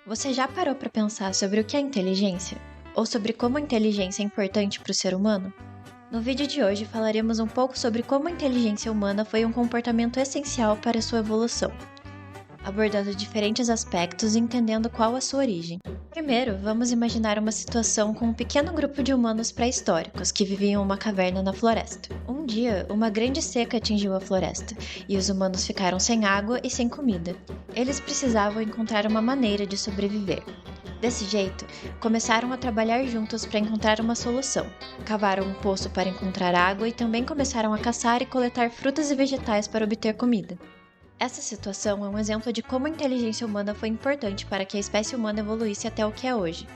Você já parou para pensar sobre o que é inteligência? Ou sobre como a inteligência é importante para o ser humano? No vídeo de hoje falaremos um pouco sobre como a inteligência humana foi um comportamento essencial para a sua evolução, abordando diferentes aspectos e entendendo qual a sua origem. Primeiro, vamos imaginar uma situação com um pequeno grupo de humanos pré-históricos que viviam em uma caverna na floresta. Um dia, uma grande seca atingiu a floresta e os humanos ficaram sem água e sem comida. Eles precisavam encontrar uma maneira de sobreviver. Desse jeito, começaram a trabalhar juntos para encontrar uma solução. Cavaram um poço para encontrar água e também começaram a caçar e coletar frutas e vegetais para obter comida. Essa situação é um exemplo de como a inteligência humana foi importante para que a espécie humana evoluísse até o que é hoje.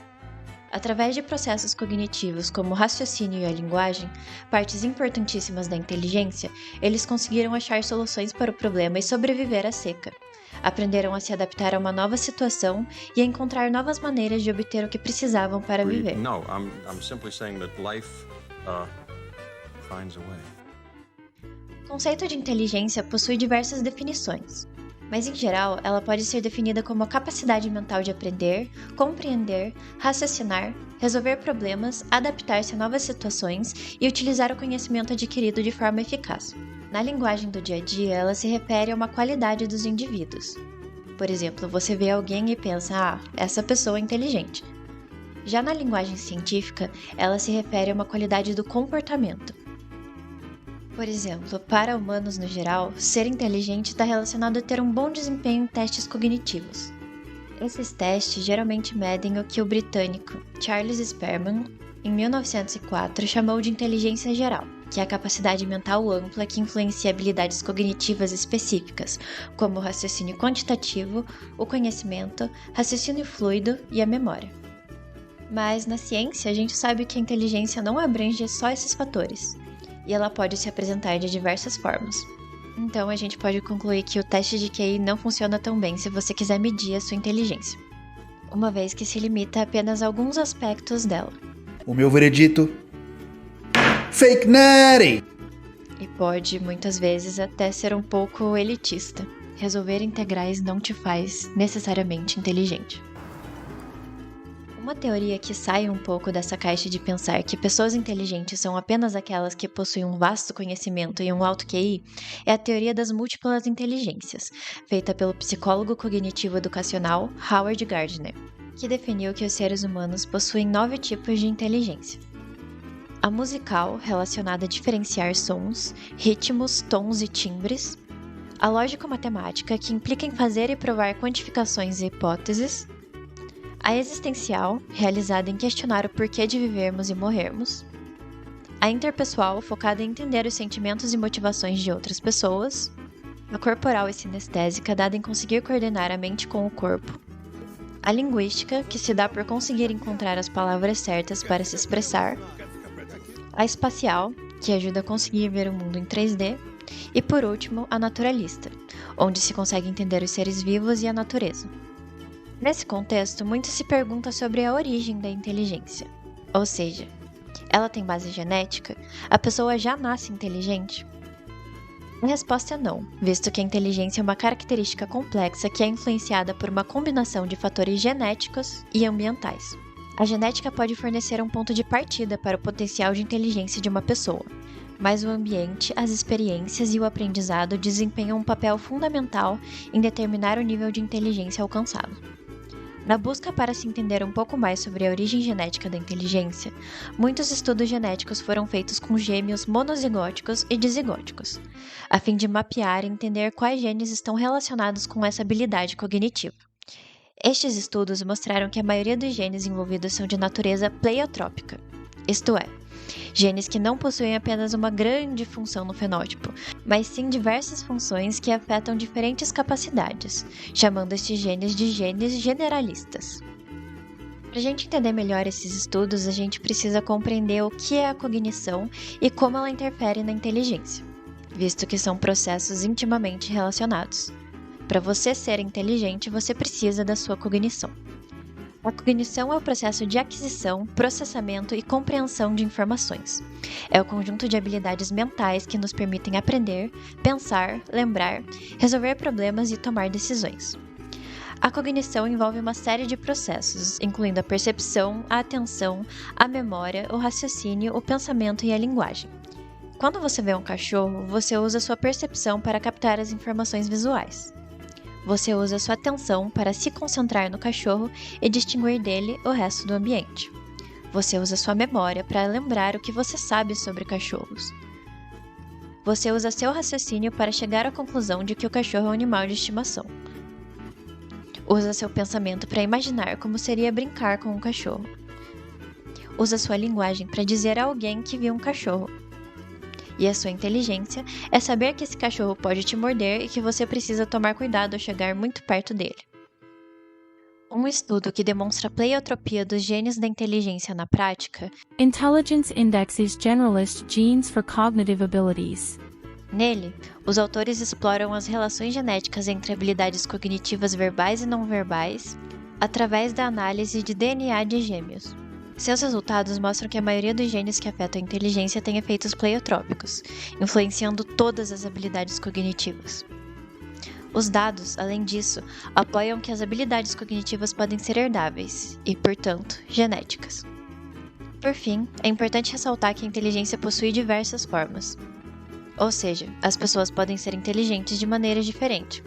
Através de processos cognitivos como o raciocínio e a linguagem, partes importantíssimas da inteligência, eles conseguiram achar soluções para o problema e sobreviver à seca. Aprenderam a se adaptar a uma nova situação e a encontrar novas maneiras de obter o que precisavam para viver. No, I'm simply saying that life finds a way. O conceito de inteligência possui diversas definições, mas em geral ela pode ser definida como a capacidade mental de aprender, compreender, raciocinar, resolver problemas, adaptar-se a novas situações e utilizar o conhecimento adquirido de forma eficaz. Na linguagem do dia a dia, ela se refere a uma qualidade dos indivíduos. Por exemplo, você vê alguém e pensa, essa pessoa é inteligente. Já na linguagem científica, ela se refere a uma qualidade do comportamento. Por exemplo, para humanos no geral, ser inteligente está relacionado a ter um bom desempenho em testes cognitivos. Esses testes geralmente medem o que o britânico Charles Spearman, em 1904, chamou de inteligência geral, que é a capacidade mental ampla que influencia habilidades cognitivas específicas, como o raciocínio quantitativo, o conhecimento, raciocínio fluido e a memória. Mas na ciência, a gente sabe que a inteligência não abrange só esses fatores, e ela pode se apresentar de diversas formas. Então a gente pode concluir que o teste de QI não funciona tão bem se você quiser medir a sua inteligência, uma vez que se limita a apenas alguns aspectos dela. O meu veredito: Fake Natty! E pode, muitas vezes, até ser um pouco elitista. Resolver integrais não te faz necessariamente inteligente. Uma teoria que sai um pouco dessa caixa de pensar que pessoas inteligentes são apenas aquelas que possuem um vasto conhecimento e um alto QI é a teoria das múltiplas inteligências, feita pelo psicólogo cognitivo educacional Howard Gardner, que definiu que os seres humanos possuem 9 tipos de inteligência. A musical, relacionada a diferenciar sons, ritmos, tons e timbres. A lógico-matemática, que implica em fazer e provar quantificações e hipóteses. A existencial, realizada em questionar o porquê de vivermos e morrermos. A interpessoal, focada em entender os sentimentos e motivações de outras pessoas. A corporal e sinestésica, dada em conseguir coordenar a mente com o corpo. A linguística, que se dá por conseguir encontrar as palavras certas para se expressar. A espacial, que ajuda a conseguir ver o mundo em 3D. E por último, a naturalista, onde se consegue entender os seres vivos e a natureza. Nesse contexto, muito se pergunta sobre a origem da inteligência. Ou seja, ela tem base genética? A pessoa já nasce inteligente? A resposta é não, visto que a inteligência é uma característica complexa que é influenciada por uma combinação de fatores genéticos e ambientais. A genética pode fornecer um ponto de partida para o potencial de inteligência de uma pessoa, mas o ambiente, as experiências e o aprendizado desempenham um papel fundamental em determinar o nível de inteligência alcançado. Na busca para se entender um pouco mais sobre a origem genética da inteligência, muitos estudos genéticos foram feitos com gêmeos monozigóticos e dizigóticos, a fim de mapear e entender quais genes estão relacionados com essa habilidade cognitiva. Estes estudos mostraram que a maioria dos genes envolvidos são de natureza pleiotrópica, isto é, genes que não possuem apenas uma grande função no fenótipo, mas sim diversas funções que afetam diferentes capacidades, chamando estes genes de genes generalistas. Para a gente entender melhor esses estudos, a gente precisa compreender o que é a cognição e como ela interfere na inteligência, visto que são processos intimamente relacionados. Para você ser inteligente, você precisa da sua cognição. A cognição é o processo de aquisição, processamento e compreensão de informações. É o conjunto de habilidades mentais que nos permitem aprender, pensar, lembrar, resolver problemas e tomar decisões. A cognição envolve uma série de processos, incluindo a percepção, a atenção, a memória, o raciocínio, o pensamento e a linguagem. Quando você vê um cachorro, você usa sua percepção para captar as informações visuais. Você usa sua atenção para se concentrar no cachorro e distinguir dele o resto do ambiente. Você usa sua memória para lembrar o que você sabe sobre cachorros. Você usa seu raciocínio para chegar à conclusão de que o cachorro é um animal de estimação. Usa seu pensamento para imaginar como seria brincar com um cachorro. Usa sua linguagem para dizer a alguém que viu um cachorro. E a sua inteligência é saber que esse cachorro pode te morder e que você precisa tomar cuidado ao chegar muito perto dele. Um estudo que demonstra a pleiotropia dos genes da inteligência na prática, Intelligence indexes generalist genes for cognitive abilities. Nele, os autores exploram as relações genéticas entre habilidades cognitivas verbais e não verbais através da análise de DNA de gêmeos. Seus resultados mostram que a maioria dos genes que afetam a inteligência tem efeitos pleiotrópicos, influenciando todas as habilidades cognitivas. Os dados, além disso, apoiam que as habilidades cognitivas podem ser herdáveis e, portanto, genéticas. Por fim, é importante ressaltar que a inteligência possui diversas formas. Ou seja, as pessoas podem ser inteligentes de maneiras diferentes,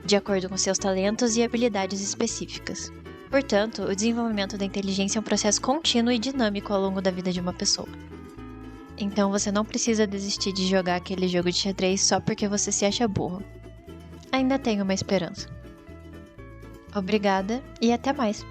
de acordo com seus talentos e habilidades específicas. Portanto, o desenvolvimento da inteligência é um processo contínuo e dinâmico ao longo da vida de uma pessoa. Então você não precisa desistir de jogar aquele jogo de xadrez só porque você se acha burro. Ainda tem uma esperança. Obrigada e até mais!